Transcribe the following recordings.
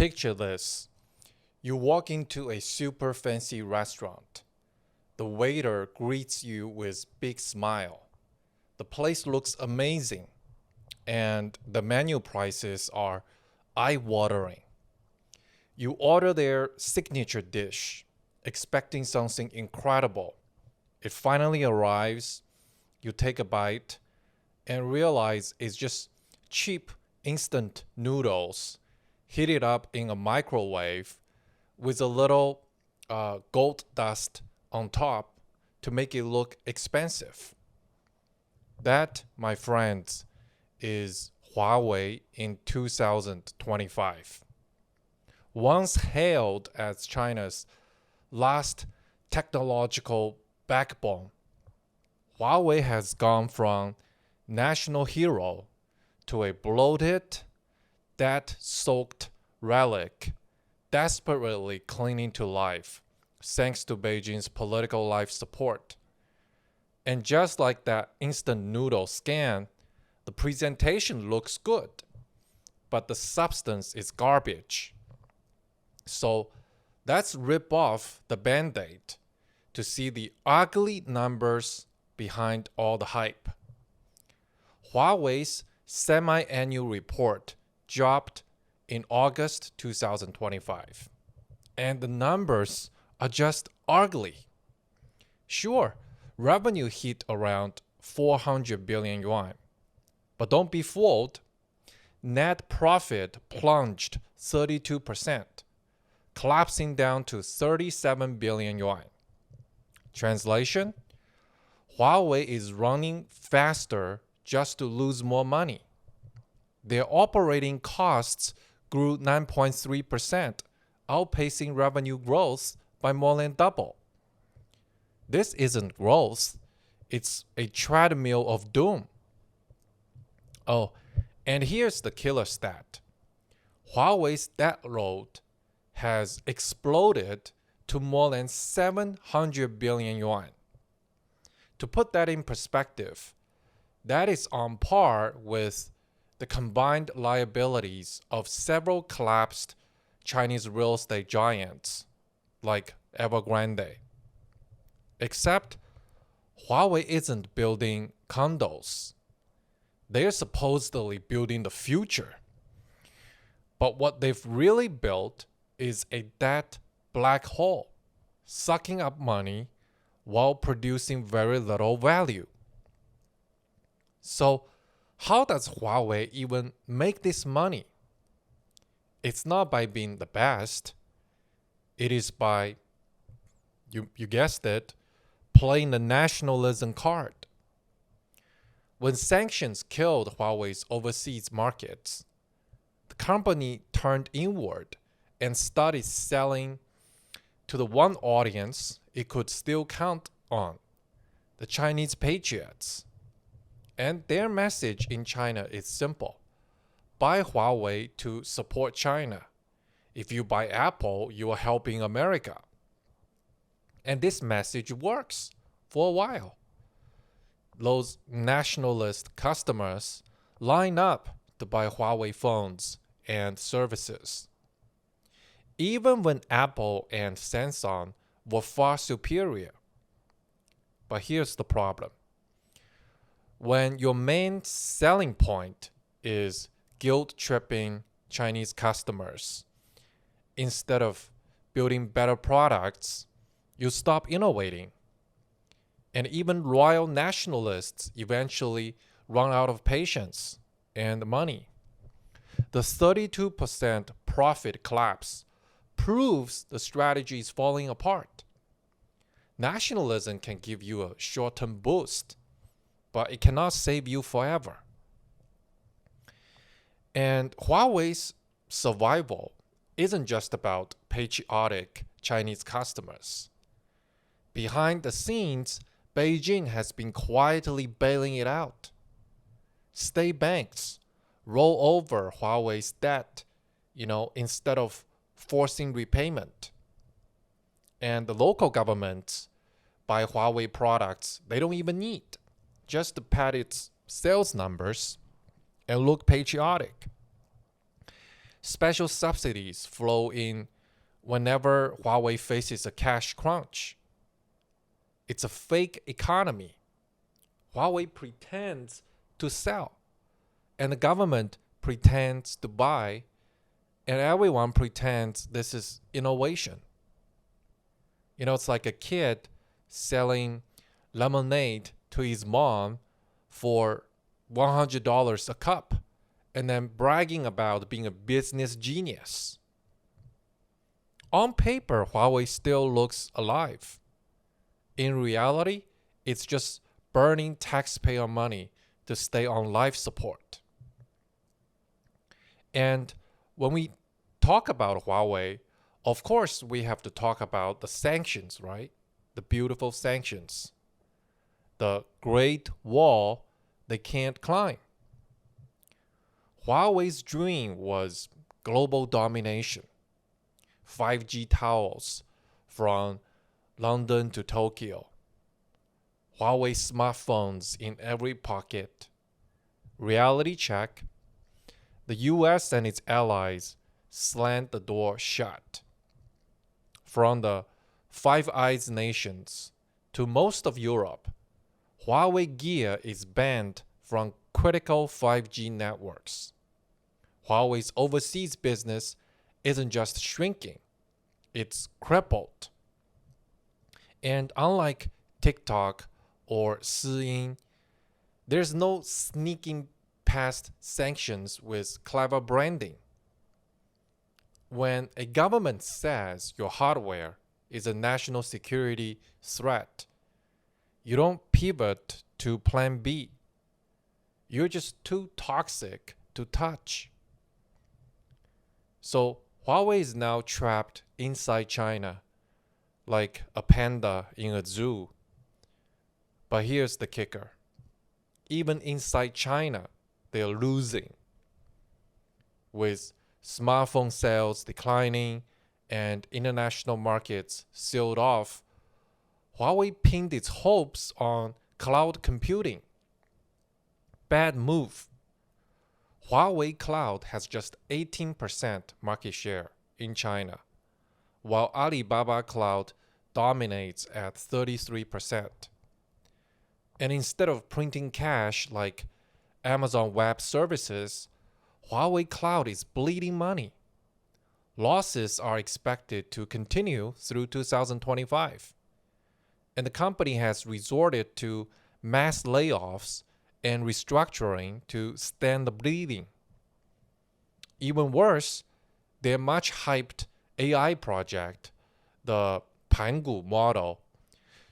Picture this. You walk into a super fancy restaurant. The waiter greets you with a big smile. The place looks amazing, and the menu prices are eye-watering. You order their signature dish, expecting something incredible. It finally arrives, you take a bite, and realize it's just cheap instant noodles heated up in a microwave with a little gold dust on top to make it look expensive. That, my friends, is Huawei in 2025. Once hailed as China's last technological backbone, Huawei has gone from national hero to a bloated, debt-soaked relic desperately clinging to life thanks to Beijing's political life support. And just like that instant noodle scan, the presentation looks good, but the substance is garbage. So let's rip off the Band-Aid to see the ugly numbers behind all the hype. Huawei's semi-annual report dropped in August 2025, and the numbers are just ugly. Sure, revenue hit around 400 billion yuan, but don't be fooled. Net profit plunged 32%, collapsing down to 37 billion yuan. Translation: Huawei is running faster just to lose more money. Their operating costs grew 9.3%, outpacing revenue growth by more than double. This isn't growth, it's a treadmill of doom. Oh, and here's the killer stat. Huawei's debt load has exploded to more than 700 billion yuan. To put that in perspective, that is on par with the combined liabilities of several collapsed Chinese real estate giants like Evergrande. Except Huawei isn't building condos. They're supposedly building the future. But what they've really built is a debt black hole, sucking up money while producing very little value. So, how does Huawei even make this money? It's not by being the best. It is by, you guessed it, playing the nationalism card. When sanctions killed Huawei's overseas markets, the company turned inward and started selling to the one audience it could still count on, the Chinese patriots. And their message in China is simple: buy Huawei to support China. If you buy Apple, you are helping America. And this message works for a while. Those nationalist customers line up to buy Huawei phones and services. Even when Apple and Samsung were far superior. But here's the problem. When your main selling point is guilt-tripping Chinese customers, instead of building better products, you stop innovating. And even royal nationalists eventually run out of patience and money. The 32% profit collapse proves the strategy is falling apart. Nationalism can give you a short-term boost, but it cannot save you forever. And Huawei's survival isn't just about patriotic Chinese customers. Behind the scenes, Beijing has been quietly bailing it out. State banks roll over Huawei's debt, instead of forcing repayment. And the local governments buy Huawei products they don't even need, just to pad its sales numbers and look patriotic. Special subsidies flow in whenever Huawei faces a cash crunch. It's a fake economy. Huawei pretends to sell, and the government pretends to buy, and everyone pretends this is innovation. It's like a kid selling lemonade to his mom for $100 a cup and then bragging about being a business genius. On paper, Huawei still looks alive. In reality, it's just burning taxpayer money to stay on life support. And when we talk about Huawei, of course, we have to talk about the sanctions, right? The beautiful sanctions. The great wall they can't climb. Huawei's dream was global domination. 5G towers from London to Tokyo. Huawei smartphones in every pocket. Reality check. The US and its allies slammed the door shut. From the Five Eyes nations to most of Europe, Huawei gear is banned from critical 5G networks. Huawei's overseas business isn't just shrinking, it's crippled. And unlike TikTok or Douyin, there's no sneaking past sanctions with clever branding. When a government says your hardware is a national security threat, you don't pivot to plan B. You're just too toxic to touch. So Huawei is now trapped inside China like a panda in a zoo. But here's the kicker. Even inside China, they're losing. With smartphone sales declining and international markets sealed off, Huawei pinned its hopes on cloud computing. Bad move. Huawei Cloud has just 18% market share in China, while Alibaba Cloud dominates at 33%. And instead of printing cash like Amazon Web Services, Huawei Cloud is bleeding money. Losses are expected to continue through 2025. And the company has resorted to mass layoffs and restructuring to stem the bleeding. Even worse, their much hyped AI project, the Pangu model,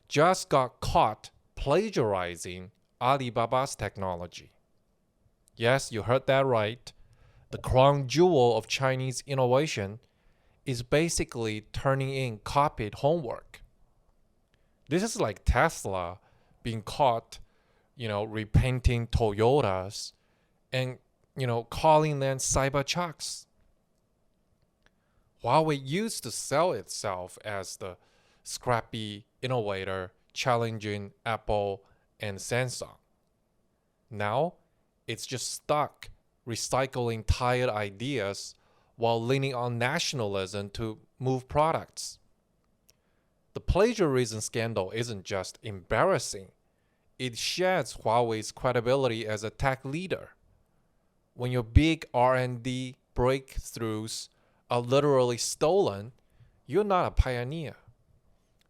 just got caught plagiarizing Alibaba's technology. Yes, you heard that right. The crown jewel of Chinese innovation is basically turning in copied homework. This is like Tesla being caught, repainting Toyotas and, calling them Cybertrucks. Huawei used to sell itself as the scrappy innovator challenging Apple and Samsung. Now, it's just stuck recycling tired ideas while leaning on nationalism to move products. The plagiarism scandal isn't just embarrassing, it sheds Huawei's credibility as a tech leader. When your big R&D breakthroughs are literally stolen, you're not a pioneer.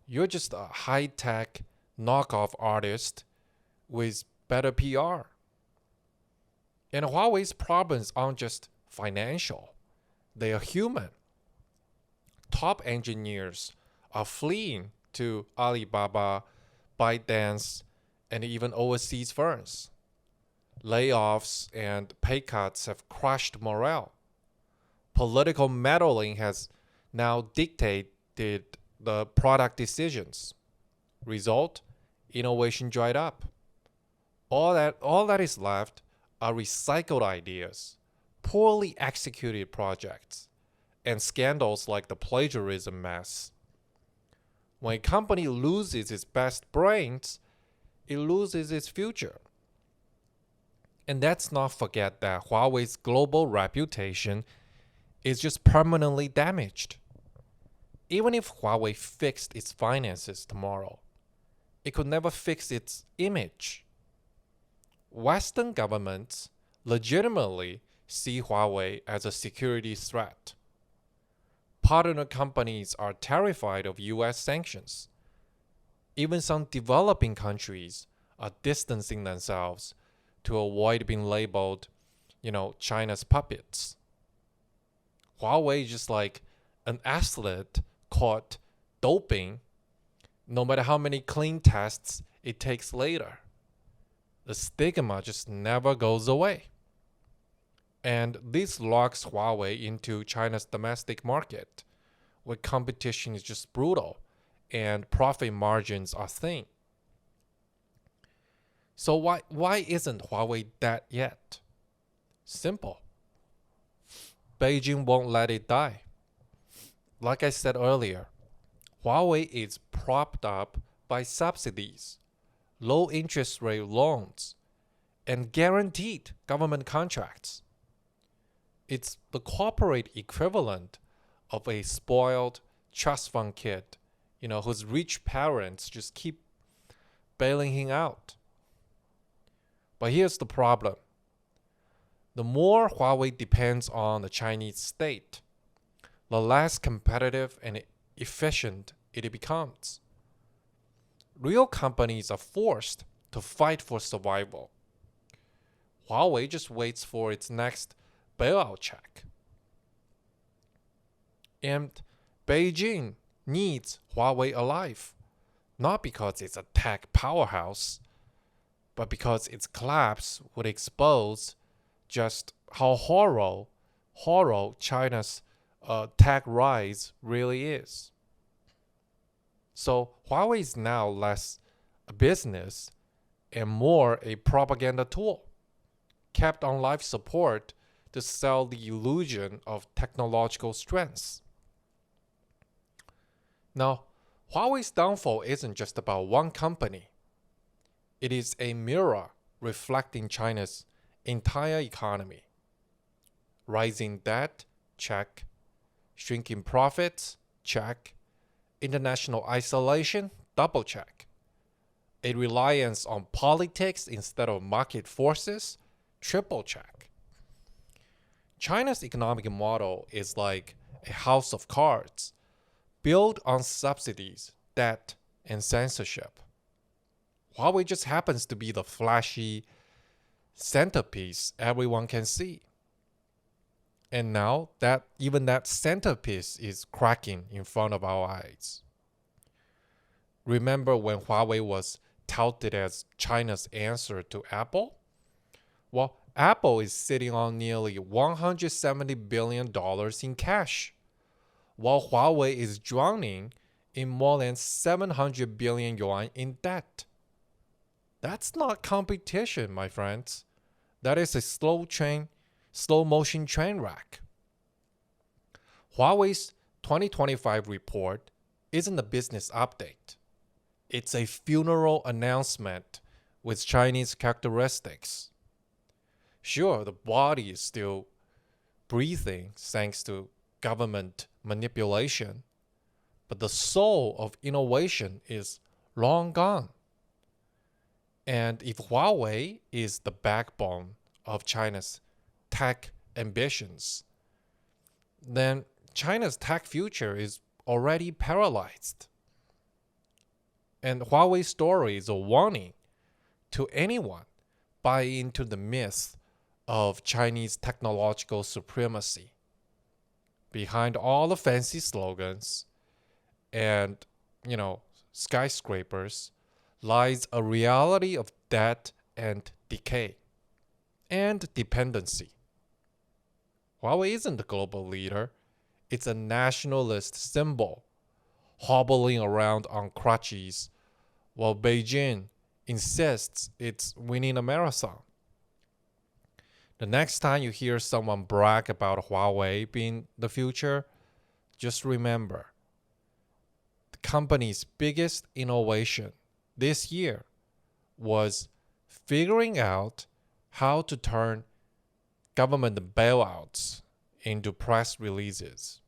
You're just a high-tech knockoff artist with better PR. And Huawei's problems aren't just financial, they are human. Top engineers are fleeing to Alibaba, ByteDance, and even overseas firms. Layoffs and pay cuts have crushed morale. Political meddling has now dictated the product decisions. Result, innovation dried up. All that is left are recycled ideas, poorly executed projects, and scandals like the plagiarism mess. When a company loses its best brains, it loses its future. And let's not forget that Huawei's global reputation is just permanently damaged. Even if Huawei fixed its finances tomorrow, it could never fix its image. Western governments legitimately see Huawei as a security threat. Partner companies are terrified of US sanctions. Even some developing countries are distancing themselves to avoid being labeled, China's puppets. Huawei is just like an athlete caught doping, no matter how many clean tests it takes later. The stigma just never goes away. And this locks Huawei into China's domestic market, where competition is just brutal and profit margins are thin. So why isn't Huawei dead yet? Simple. Beijing won't let it die. Like I said earlier, Huawei is propped up by subsidies, low interest rate loans, and guaranteed government contracts. It's the corporate equivalent of a spoiled trust fund kid, whose rich parents just keep bailing him out. But here's the problem. The more Huawei depends on the Chinese state, the less competitive and efficient it becomes. Real companies are forced to fight for survival. Huawei just waits for its next bailout check. And Beijing needs Huawei alive, not because it's a tech powerhouse, but because its collapse would expose just how horrible China's tech rise really is. So Huawei is now less a business and more a propaganda tool, kept on life support to sell the illusion of technological strengths. Now, Huawei's downfall isn't just about one company. It is a mirror reflecting China's entire economy. Rising debt, check. Shrinking profits, check. International isolation, double check. A reliance on politics instead of market forces, triple check. China's economic model is like a house of cards, built on subsidies, debt, and censorship. Huawei just happens to be the flashy centerpiece everyone can see. And now that even that centerpiece is cracking in front of our eyes. Remember when Huawei was touted as China's answer to Apple? Well, Apple is sitting on nearly $170 billion in cash, while Huawei is drowning in more than 700 billion yuan in debt. That's not competition, my friends. That is a slow motion train wreck. Huawei's 2025 report isn't a business update. It's a funeral announcement with Chinese characteristics. Sure, the body is still breathing thanks to government manipulation, but the soul of innovation is long gone. And if Huawei is the backbone of China's tech ambitions, then China's tech future is already paralyzed. And Huawei's story is a warning to anyone buying into the myth of Chinese technological supremacy. Behind all the fancy slogans and, skyscrapers lies a reality of debt and decay and dependency. Huawei isn't a global leader. It's a nationalist symbol, hobbling around on crutches, while Beijing insists it's winning a marathon. The next time you hear someone brag about Huawei being the future, just remember, the company's biggest innovation this year was figuring out how to turn government bailouts into press releases.